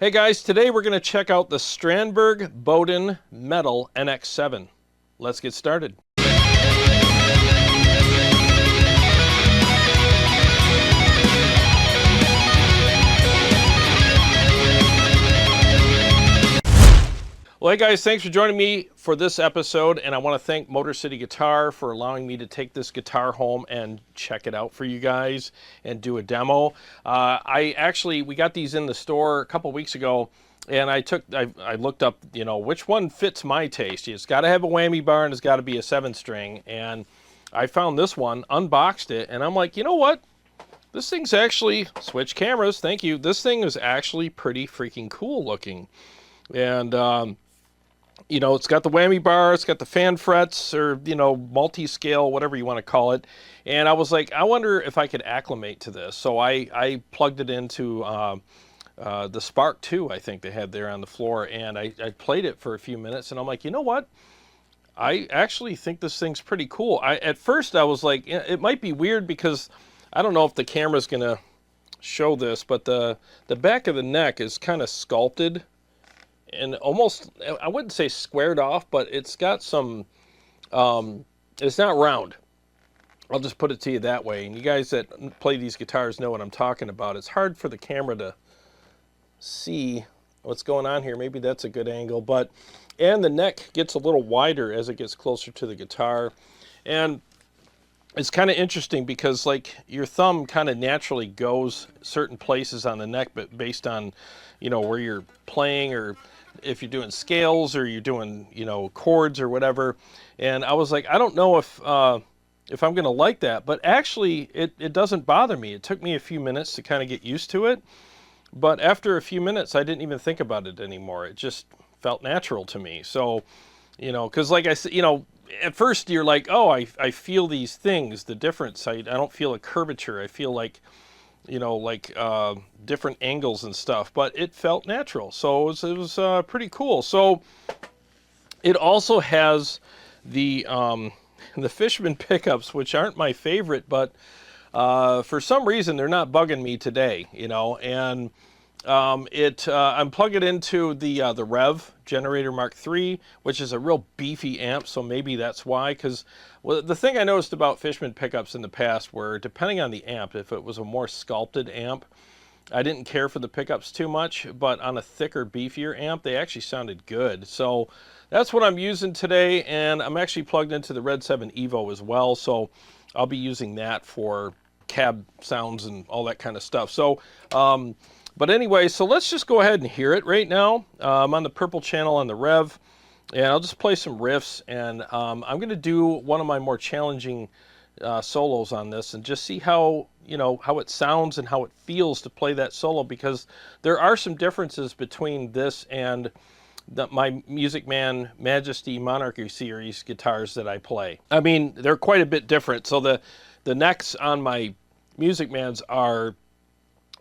Hey guys, today we're going to check out the Strandberg Boden Metal NX7. Let's get started. Well, hey guys, thanks for joining me for this episode, and I want to thank Motor City Guitar for allowing me to take this guitar home and check it out for you guys and do a demo. We got these in the store a couple weeks ago, and I looked up, which one fits my taste. It's got to have a whammy bar and it's got to be a 7-string, and I found this one, unboxed it, and I'm like, you know what? This thing's actually, switch cameras, thank you. This thing is actually pretty freaking cool looking. And, it's got the whammy bar, it's got the fan frets, or, multi-scale, whatever you want to call it. And I was like, I wonder if I could acclimate to this. So I plugged it into the Spark 2, I think they had there on the floor, and I played it for a few minutes, and I'm like, you know what? I actually think this thing's pretty cool. At first I was like, it might be weird because I don't know if the camera's going to show this, but the back of the neck is kind of sculpted and almost, I wouldn't say squared off, but it's got some, it's not round. I'll just put it to you that way. And you guys that play these guitars know what I'm talking about. It's hard for the camera to see what's going on here. Maybe that's a good angle, and the neck gets a little wider as it gets closer to the guitar. And it's kind of interesting because like your thumb kind of naturally goes certain places on the neck, but based on, where you're playing, or if you're doing scales or you're doing, chords or whatever. And I was like, I don't know if I'm going to like that, but actually it doesn't bother me. It took me a few minutes to kind of get used to it. But after a few minutes, I didn't even think about it anymore. It just felt natural to me. So, because like I said, at first you're like, oh, I feel these things, the difference. I don't feel a curvature. I feel like, different angles and stuff, but it felt natural. So it was pretty cool. So it also has the Fishman pickups, which aren't my favorite, but for some reason they're not bugging me today, and I'm plugging into the Revv Generator Mark III, which is a real beefy amp, so maybe that's why. Because the thing I noticed about Fishman pickups in the past were, depending on the amp, if it was a more sculpted amp, I didn't care for the pickups too much, but on a thicker, beefier amp, they actually sounded good. So that's what I'm using today, and I'm actually plugged into the Red 7 Evo as well, so I'll be using that for cab sounds and all that kind of stuff. So, but anyway, so let's just go ahead and hear it right now. I'm on the purple channel on the Revv, and I'll just play some riffs, and I'm going to do one of my more challenging solos on this and just see how, how it sounds and how it feels to play that solo, because there are some differences between this and my Music Man Majesty Monarchy series guitars that I play. I mean, they're quite a bit different. So the necks on my Music Mans are,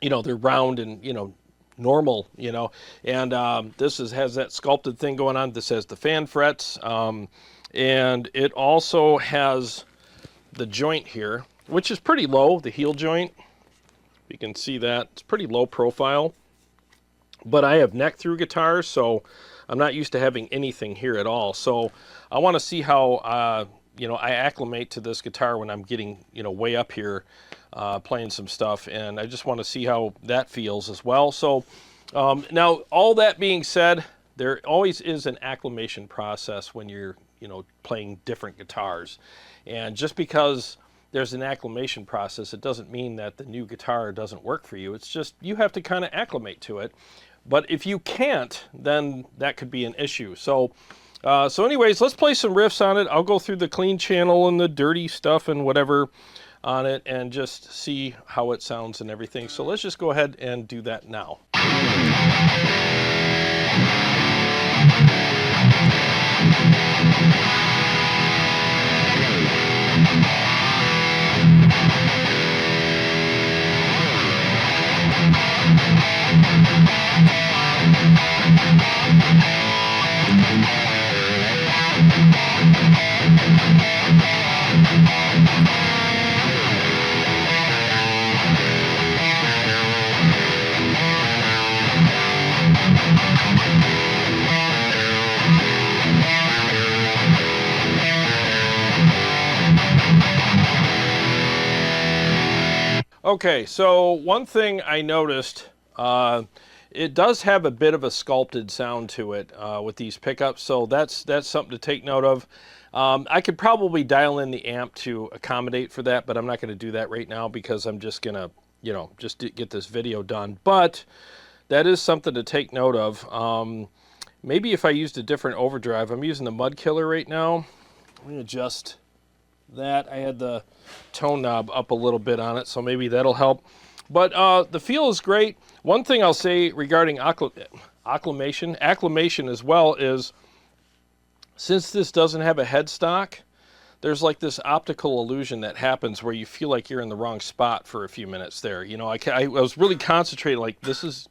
they're round and, normal, and this has that sculpted thing going on. This has the fan frets, and it also has the joint here, which is pretty low, the heel joint. You can see that. It's pretty low profile. But I have neck through guitars, so I'm not used to having anything here at all. So I want to see how, I acclimate to this guitar when I'm getting, way up here playing some stuff. And I just want to see how that feels as well. So now, all that being said, there always is an acclimation process when you're, playing different guitars. And just because there's an acclimation process, it doesn't mean that the new guitar doesn't work for you. It's just you have to kind of acclimate to it. But if you can't, then that could be an issue. So anyways, let's play some riffs on it. I'll go through the clean channel and the dirty stuff and whatever on it and just see how it sounds and everything. So let's just go ahead and do that now. Okay, so one thing I noticed, it does have a bit of a sculpted sound to it with these pickups, so that's something to take note of. I could probably dial in the amp to accommodate for that, but I'm not going to do that right now because I'm just going to, you know, just get this video done. But that is something to take note of. Maybe if I used a different overdrive, I'm using the Mud Killer right now. Let me adjust that. I had the tone knob up a little bit on it, so maybe that'll help. But the feel is great. One thing I'll say regarding acclimation as well is, since this doesn't have a headstock, there's like this optical illusion that happens where you feel like you're in the wrong spot for a few minutes there. You know, I was really concentrating, like this is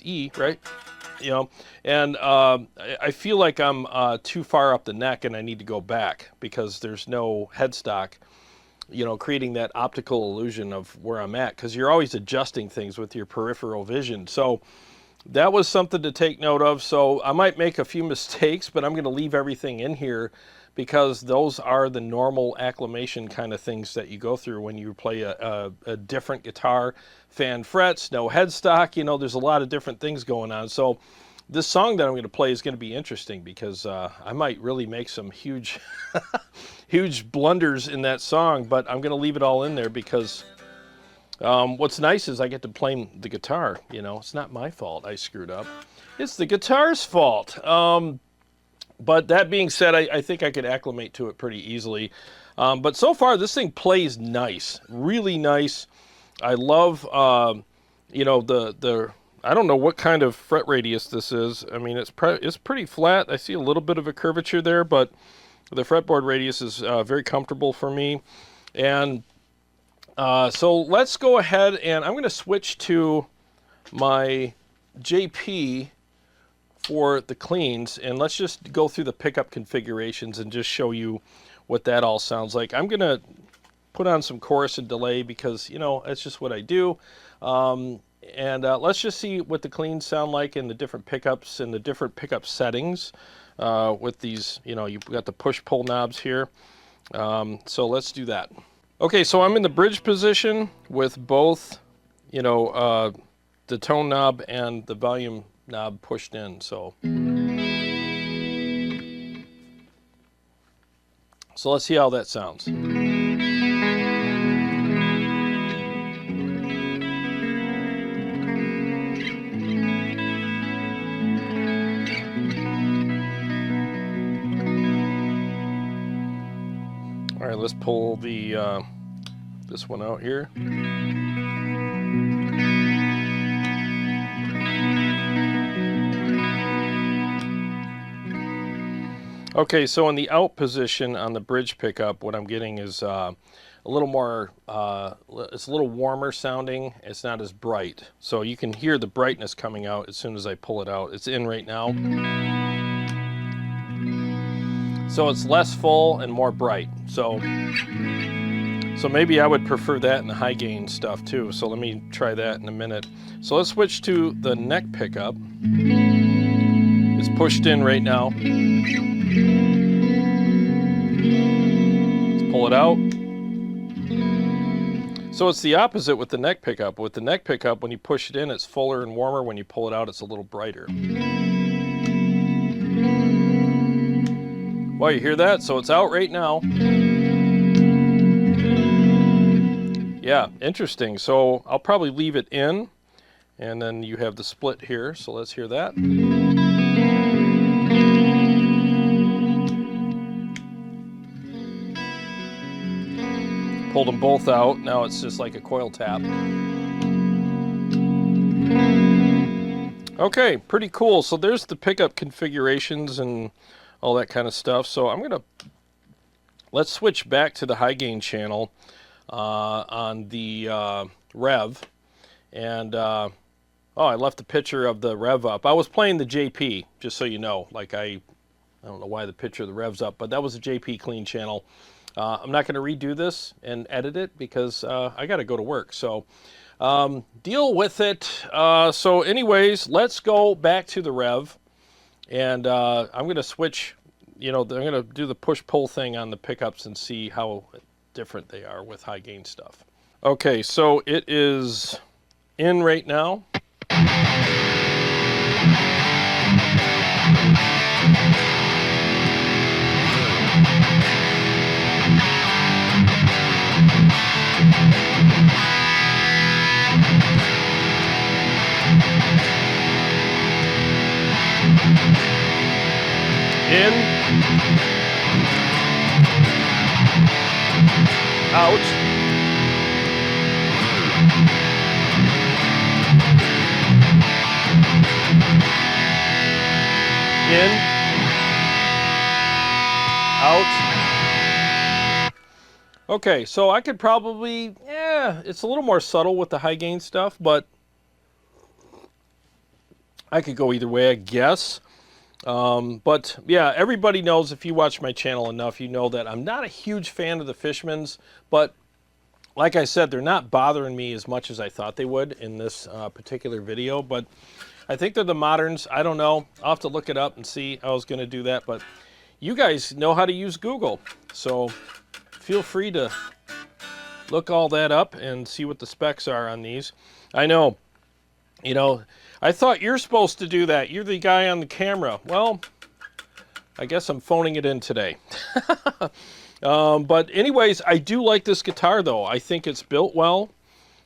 E, right? You know, and I feel like I'm too far up the neck and I need to go back because there's no headstock, you know, creating that optical illusion of where I'm at, because you're always adjusting things with your peripheral vision. So that was something to take note of. So I might make a few mistakes, but I'm going to leave everything in here because those are the normal acclimation kind of things that you go through when you play a different guitar. Fan frets, no headstock, you know, there's a lot of different things going on. So this song that I'm going to play is going to be interesting because I might really make some huge, huge blunders in that song, but I'm going to leave it all in there because what's nice is I get to play the guitar. You know, it's not my fault I screwed up. It's the guitar's fault. But that being said, I think I could acclimate to it pretty easily. But so far, this thing plays nice, really nice. I love, you know, I don't know what kind of fret radius this is. I mean, it's pretty flat. I see a little bit of a curvature there, but the fretboard radius is very comfortable for me. And so let's go ahead and I'm going to switch to my JP for the cleans, and let's just go through the pickup configurations and just show you what that all sounds like. I'm going to put on some chorus and delay because, you know, that's just what I do. And let's just see what the cleans sound like in the different pickups and the different pickup settings with these, you know, you've got the push-pull knobs here. So let's do that. Okay, so I'm in the bridge position with both, you know, the tone knob and the volume knob pushed in. So let's see how that sounds. All right, let's pull the this one out here. Okay, so in the out position on the bridge pickup, what I'm getting is a little more, it's a little warmer sounding. It's not as bright. So you can hear the brightness coming out as soon as I pull it out. It's in right now. So it's less full and more bright. So maybe I would prefer that in the high gain stuff too. So let me try that in a minute. So let's switch to the neck pickup. It's pushed in right now. Let's pull it out. So it's the opposite with the neck pickup. With the neck pickup, when you push it in, it's fuller and warmer. When you pull it out, it's a little brighter. Well, you hear that? So it's out right now. Yeah, interesting. So I'll probably leave it in, and then you have the split here. So let's hear that. Pulled them both out. Now it's just like a coil tap. Okay, pretty cool. So there's the pickup configurations and all that kind of stuff. So let's switch back to the high gain channel on the Revv. And oh, I left the picture of the Revv up. I was playing the JP, just so you know. Like I don't know why the picture of the Revv's up, but that was a JP clean channel. I'm not going to redo this and edit it because I got to go to work. So deal with it. So anyways, let's go back to the Revv. And I'm going to switch, you know, I'm going to do the push-pull thing on the pickups and see how different they are with high gain stuff. Okay, so it is in right now. In, out, in, out. Okay, so I could probably, it's a little more subtle with the high gain stuff, but I could go either way, I guess. But yeah, everybody knows, if you watch my channel enough, you know that I'm not a huge fan of the Fishmans, but like I said, they're not bothering me as much as I thought they would in this particular video. But I think they're the moderns. I don't know. I'll have to look it up and see. I was going to do that, but you guys know how to use Google, so feel free to look all that up and see what the specs are on these. I know, you know, I thought you're supposed to do that. You're the guy on the camera. Well, I guess I'm phoning it in today. But anyways, I do like this guitar, though. I think it's built well,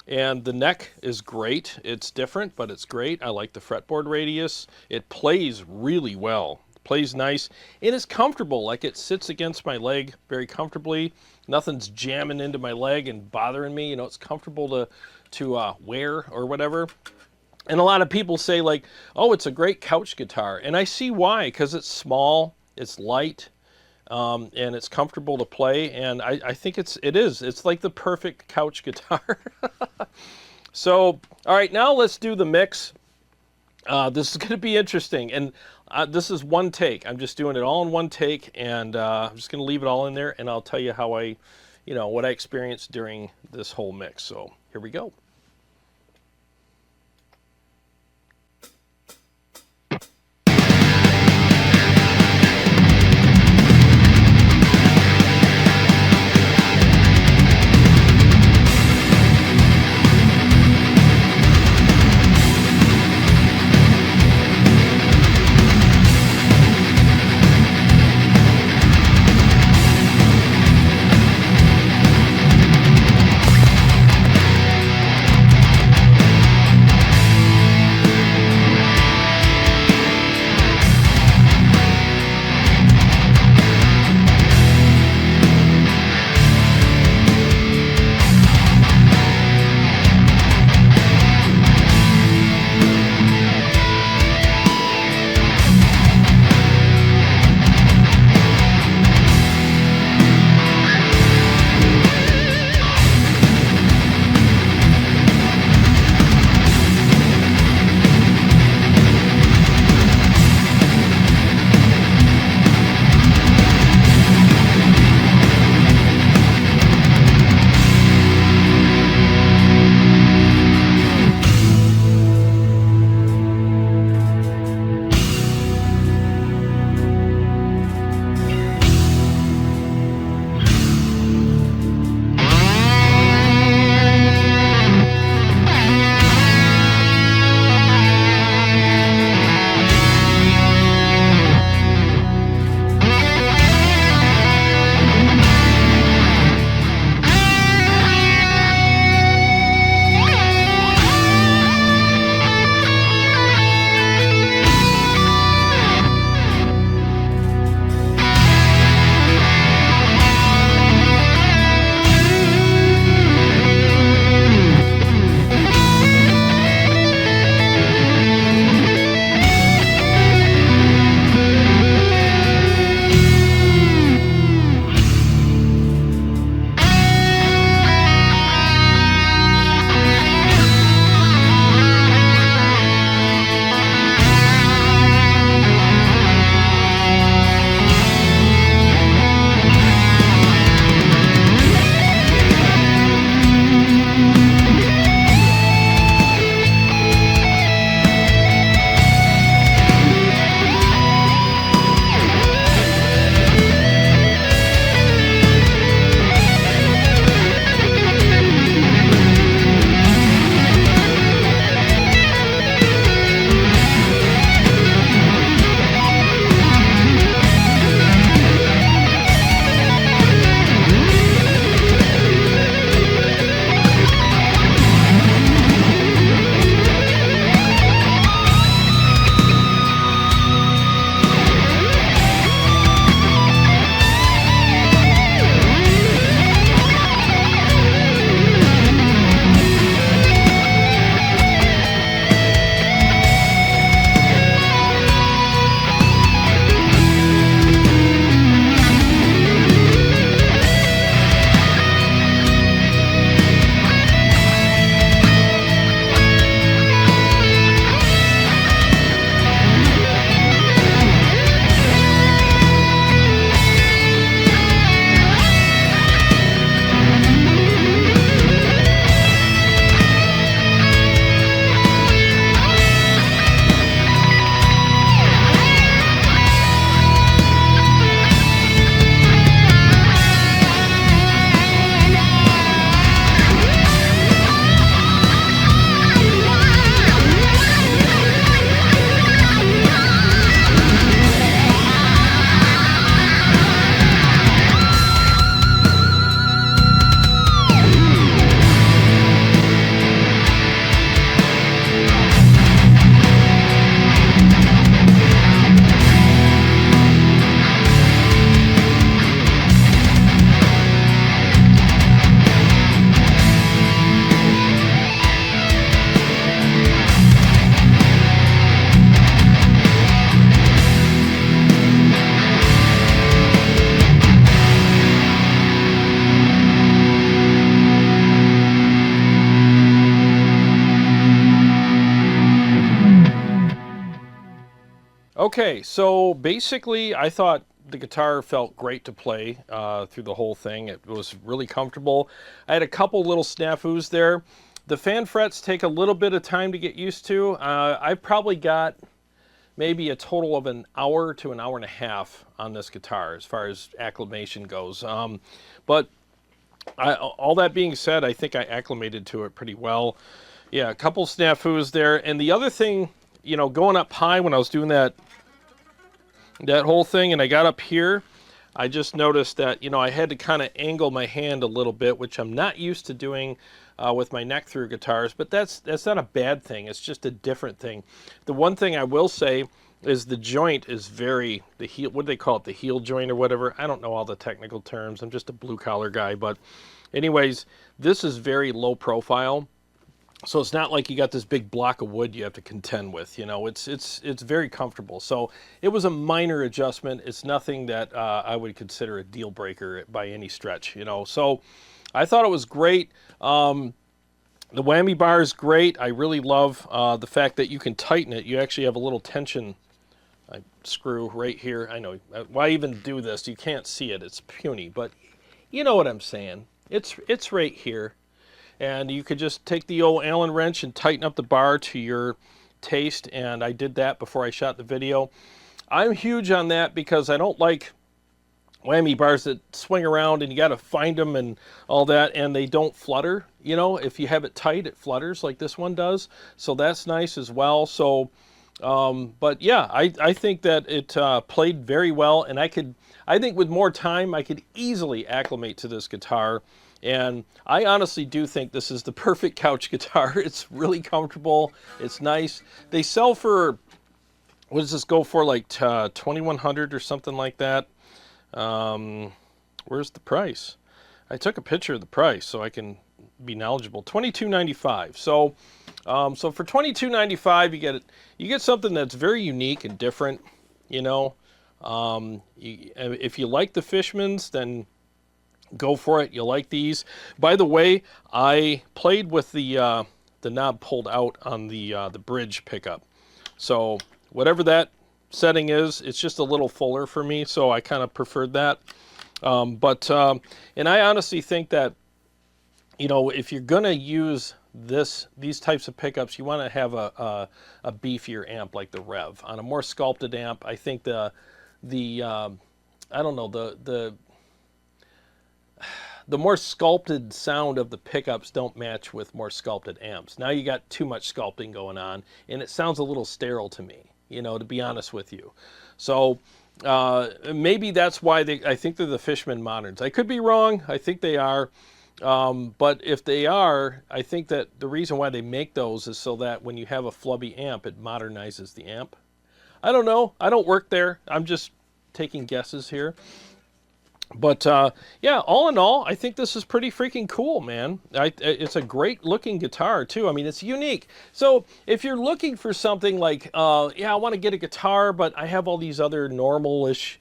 and the neck is great. It's different, but it's great. I like the fretboard radius. It plays really well. It plays nice. It is comfortable. Like, it sits against my leg very comfortably. Nothing's jamming into my leg and bothering me. You know, it's comfortable to wear or whatever. And a lot of people say, like, oh, it's a great couch guitar. And I see why, because it's small, it's light, and it's comfortable to play. And I think it is. It's like the perfect couch guitar. So, all right, now let's do the mix. This is going to be interesting. And this is one take. I'm just doing it all in one take. And I'm just going to leave it all in there. And I'll tell you how what I experienced during this whole mix. So here we go. Okay, so basically I thought the guitar felt great to play through the whole thing. It was really comfortable. I had a couple little snafus there. The fan frets take a little bit of time to get used to. I probably got maybe a total of an hour to an hour and a half on this guitar as far as acclimation goes. But all that being said, I think I acclimated to it pretty well. Yeah, a couple snafus there. And the other thing, you know, going up high when I was doing that whole thing and I got up here, I just noticed that, you know, I had to kind of angle my hand a little bit, which I'm not used to doing with my neck through guitars, but that's not a bad thing. It's just a different thing. The one thing I will say is the joint is very, the heel, what do they call it, the heel joint or whatever? I don't know all the technical terms. I'm just a blue collar guy, but anyways, this is very low profile. So it's not like you got this big block of wood you have to contend with. You know, it's very comfortable. So it was a minor adjustment. It's nothing that I would consider a deal breaker by any stretch. You know, so I thought it was great. The whammy bar is great. I really love the fact that you can tighten it. You actually have a little tension screw right here. I know, why even do this? You can't see it. It's puny, but you know what I'm saying. It's right here. And you could just take the old Allen wrench and tighten up the bar to your taste. And I did that before I shot the video. I'm huge on that because I don't like whammy bars that swing around and you got to find them and all that. And they don't flutter. You know, if you have it tight, it flutters like this one does. So that's nice as well. So, but yeah, I think that it played very well. And I think with more time, I could easily acclimate to this guitar. And I honestly do think this is the perfect couch guitar. It's really comfortable. It's nice. They sell for, what does this go for, like $2,100 or something like that? Where's the price? I took a picture of the price so I can be knowledgeable. $22.95. So, so for $22.95, you get something that's very unique and different. You know, if you like the Fishmans, then go for it. You'll like these. By the way, I played with the knob pulled out on the bridge pickup. So whatever that setting is, it's just a little fuller for me. So I kind of preferred that. And I honestly think that, you know, if you're gonna use these types of pickups, you want to have a beefier amp like the Revv. On a more sculpted amp, I think I don't know, the more sculpted sound of the pickups don't match with more sculpted amps. Now you got too much sculpting going on, and it sounds a little sterile to me, you know, to be honest with you. So maybe that's why I think they're the Fishman Moderns. I could be wrong. I think they are. But if they are, I think that the reason why they make those is so that when you have a flubby amp, it modernizes the amp. I don't know. I don't work there. I'm just taking guesses here. But yeah, all in all, I think this is pretty freaking cool, man. It's a great looking guitar too. I mean, it's unique. So if you're looking for something like, yeah, I want to get a guitar, but I have all these other normal-ish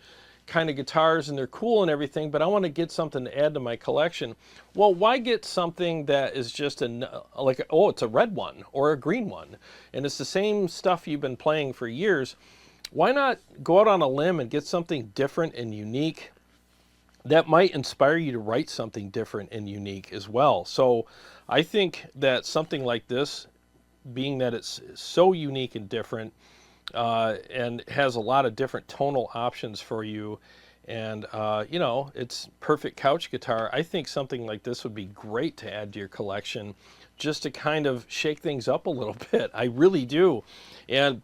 kind of guitars and they're cool and everything, but I want to get something to add to my collection. Well, why get something that is just it's a red one or a green one, and it's the same stuff you've been playing for years? Why not go out on a limb and get something different and unique that might inspire you to write something different and unique as well? So I think that something like this, being that it's so unique and different, and has a lot of different tonal options for you, and you know, it's perfect couch guitar, I think something like this would be great to add to your collection, just to kind of shake things up a little bit. I really do. And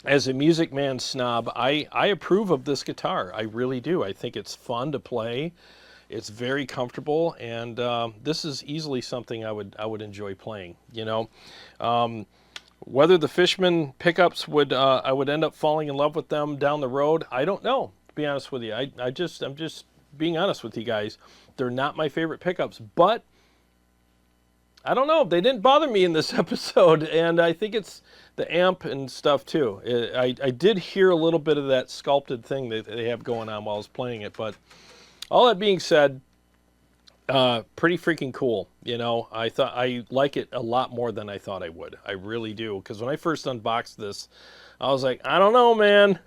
as a Music Man snob, I approve of this guitar. I really do. I think it's fun to play. It's very comfortable, and this is easily something I would enjoy playing. You know, whether the Fishman pickups I would end up falling in love with them down the road, I don't know. To be honest with you, I'm just being honest with you guys. They're not my favorite pickups, but I don't know. They didn't bother me in this episode, and I think it's the amp and stuff too. I did hear a little bit of that sculpted thing that they have going on while I was playing it, but all that being said, Pretty freaking cool. You know, I like it a lot more than I thought I would. I really do. Because when I first unboxed this, I was like, I don't know, man.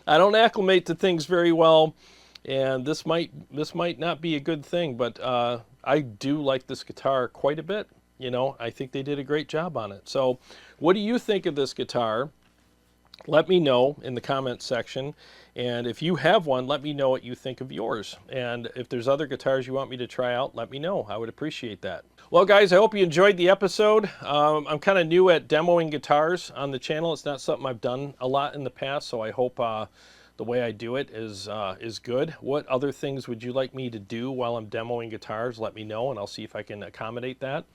I don't acclimate to things very well, and this might not be a good thing. But I do like this guitar quite a bit. You know, I think they did a great job on it. So, what do you think of this guitar? Let me know in the comments section. And if you have one, let me know what you think of yours. And if there's other guitars you want me to try out, let me know. I would appreciate that. Well, guys, I hope you enjoyed the episode. I'm kind of new at demoing guitars on the channel. It's not something I've done a lot in the past, so I hope the way I do it is good. What other things would you like me to do while I'm demoing guitars? Let me know, and I'll see if I can accommodate that.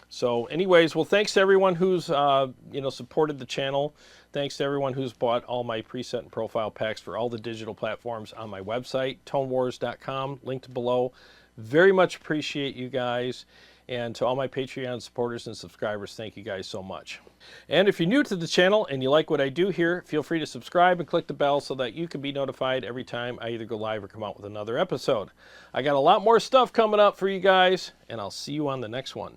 So anyways, well, thanks to everyone who's supported the channel. Thanks to everyone who's bought all my preset and profile packs for all the digital platforms on my website, tonewars.com, linked below. Very much appreciate you guys. And to all my Patreon supporters and subscribers, thank you guys so much. And if you're new to the channel and you like what I do here, feel free to subscribe and click the bell so that you can be notified every time I either go live or come out with another episode. I got a lot more stuff coming up for you guys, and I'll see you on the next one.